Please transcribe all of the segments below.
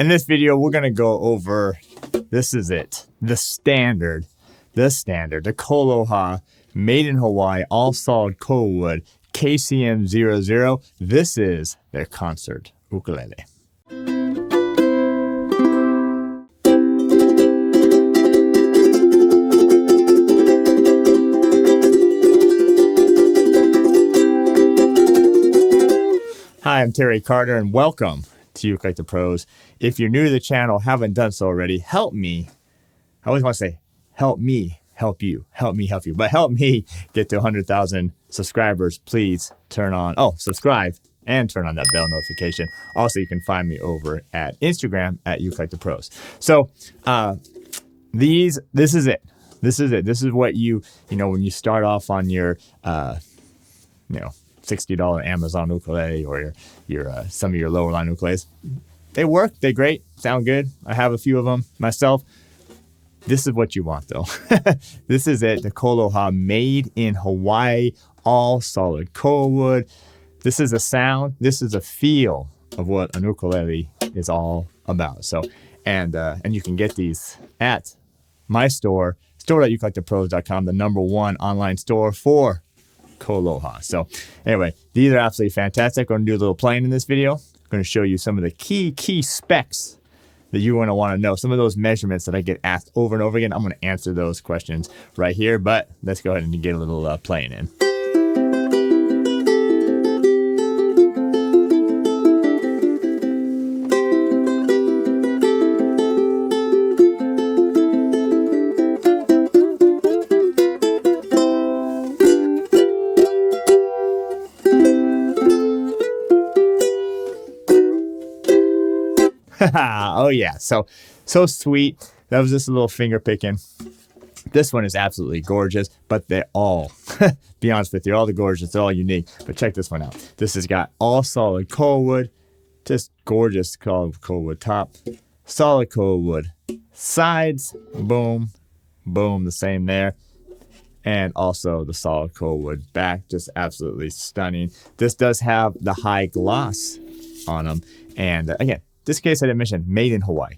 In this video, we're going to go over, this is it, the standard, the KoAloha, made in Hawaii, all solid koa wood, KCM-00. This is their concert ukulele. Hi, I'm Terry Carter, and welcome to ukelikethepros. If you're new to the channel, haven't done so already, help me. I always want to say, help me, help you, help me, help you. But help me get to 100,000 subscribers. Please subscribe and turn on that bell notification. Also, you can find me over at Instagram at ukelikethepros. So this is it. This is what when you start off on your, $60 Amazon ukulele or your some of your lower line ukuleles. They work, they're great, sound good. I have a few of them myself. This is what you want though. This is it, the KoAloha, made in Hawaii, all solid koa wood. This is a sound, this is a feel of what an ukulele is all about. So, and you can get these at my store, store.ukelikethepros.com, the #1 online store for KoAloha. So anyway, these are absolutely fantastic. I'm going to do a little playing in this video. I'm going to show you some of the key specs that you're going to want to know. Some of those measurements that I get asked over and over again. I'm going to answer those questions right here, but let's go ahead and get a little playing in. Oh yeah, so sweet. That was just a little finger picking. This one is absolutely gorgeous, but they're all, be honest with you, all the gorgeous, they're all unique. But check this one out. This has got all solid koa wood, just gorgeous koa wood top, solid koa wood sides, boom, boom, the same there. And also the solid koa wood back, just absolutely stunning. This does have the high gloss on them. And again, this case I didn't mention, made in Hawaii.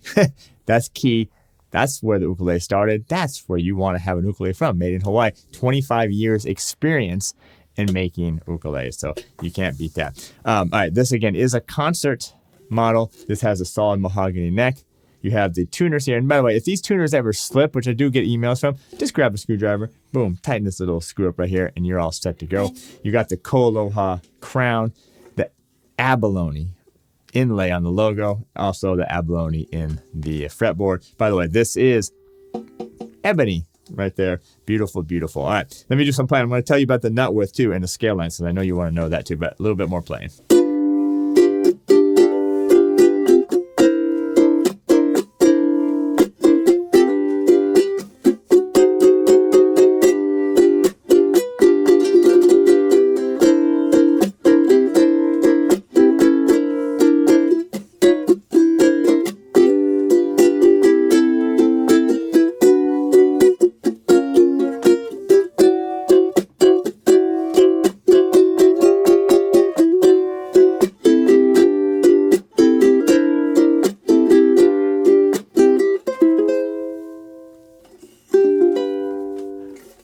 That's key. That's where the ukulele started. That's where you want to have an ukulele from, made in Hawaii. 25 years experience in making ukuleles, so you can't beat that. All right, this again is a concert model. This has a solid mahogany neck. You have the tuners here. And by the way, if these tuners ever slip, which I do get emails from, just grab a screwdriver, boom, tighten this little screw up right here, and you're all set to go. You got the KoAloha crown, the abalone inlay on the logo, also the abalone in the fretboard. By the way, this is ebony right there. Beautiful, beautiful. All right, let me do some playing. I'm going to tell you about the nut width too and the scale length, so I know you want to know that too, but a little bit more playing.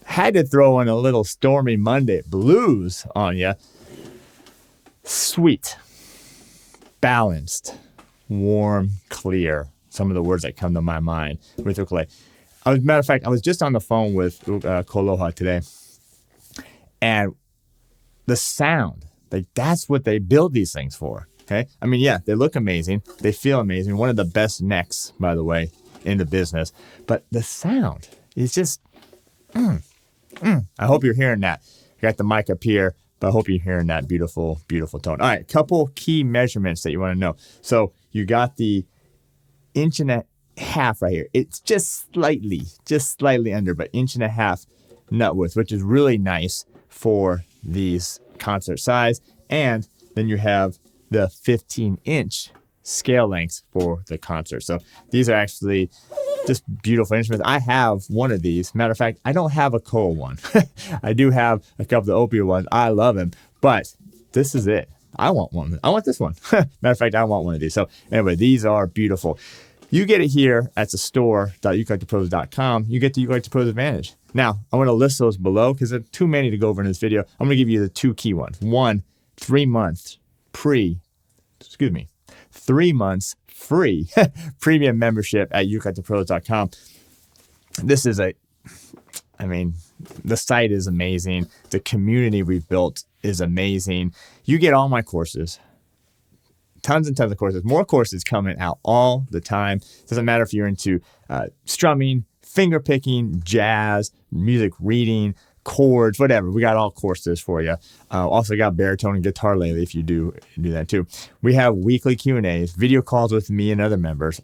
Had to throw in a little Stormy Monday blues on you. Sweet, balanced, warm, clear. Some of the words that come to my mind with ukulele. Matter of fact, I was just on the phone with KoAloha today, and the sound, like that's what they build these things for. Okay, I mean, yeah, they look amazing, they feel amazing. One of the best necks, by the way, in the business. But the sound is just. I hope you're hearing that. I got the mic up here, but I hope you're hearing that beautiful, beautiful tone. All right, couple key measurements that you want to know. So you got the 1.5 inches right here. It's just slightly under, but 1.5 inches nut width, which is really nice for these concert size. And then you have the 15-inch scale lengths for the concert. So these are actually just beautiful instruments. I have one of these. Matter of fact, I don't have a koa one. I do have a couple of the opia ones. I love them, but this is it. I want one. I want this one. Matter of fact, I want one of these. So anyway, these are beautiful. You get it here at the store.ukelikethepros.com. You get the Ukulele Advantage. Now, I want to list those below because there are too many to go over in this video. I'm going to give you the 2 key ones. 1, 3 months 3 months free premium membership at ukelikethepros.com. This is the site is amazing. The community we've built is amazing. You get all my courses. Tons and tons of courses. More courses coming out all the time. Doesn't matter if you're into strumming, finger picking, jazz, music reading, chords, whatever. We got all courses for you. Also got baritone and guitar lately if you do that too. We have weekly Q&As, video calls with me and other members.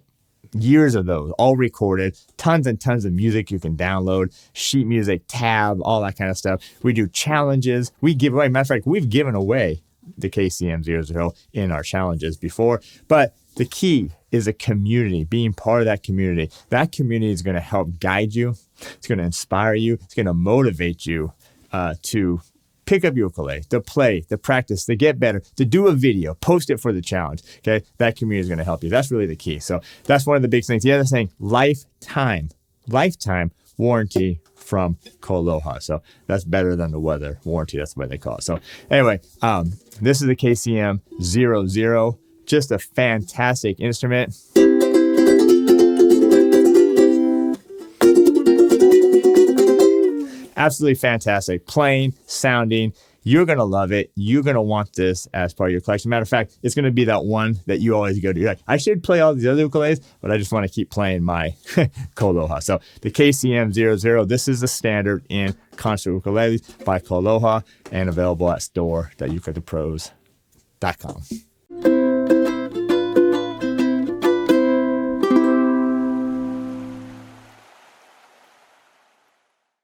Years of those, all recorded. Tons and tons of music you can download, sheet music, tab, all that kind of stuff. We do challenges. We give away. Matter of fact, we've given away the KCM-00 in our challenges before. But the key is a community, being part of that community. That community is going to help guide you. It's going to inspire you. It's going to motivate you to pick up your ukulele, to play, to practice, to get better, to do a video, post it for the challenge. Okay, that community is going to help you. That's really the key. So that's one of the big things. The other thing, lifetime warranty from KoAloha. So that's better than the weather warranty. That's what they call it. So anyway, this is the KCM-00. Just a fantastic instrument. Absolutely fantastic. Playing, sounding. You're going to love it. You're going to want this as part of your collection. Matter of fact, it's going to be that one that you always go to. You're like, I should play all these other ukuleles, but I just want to keep playing my KoAloha. So the KCM-00, this is the standard in concert ukuleles by KoAloha and available at store.ukelikethepros.com.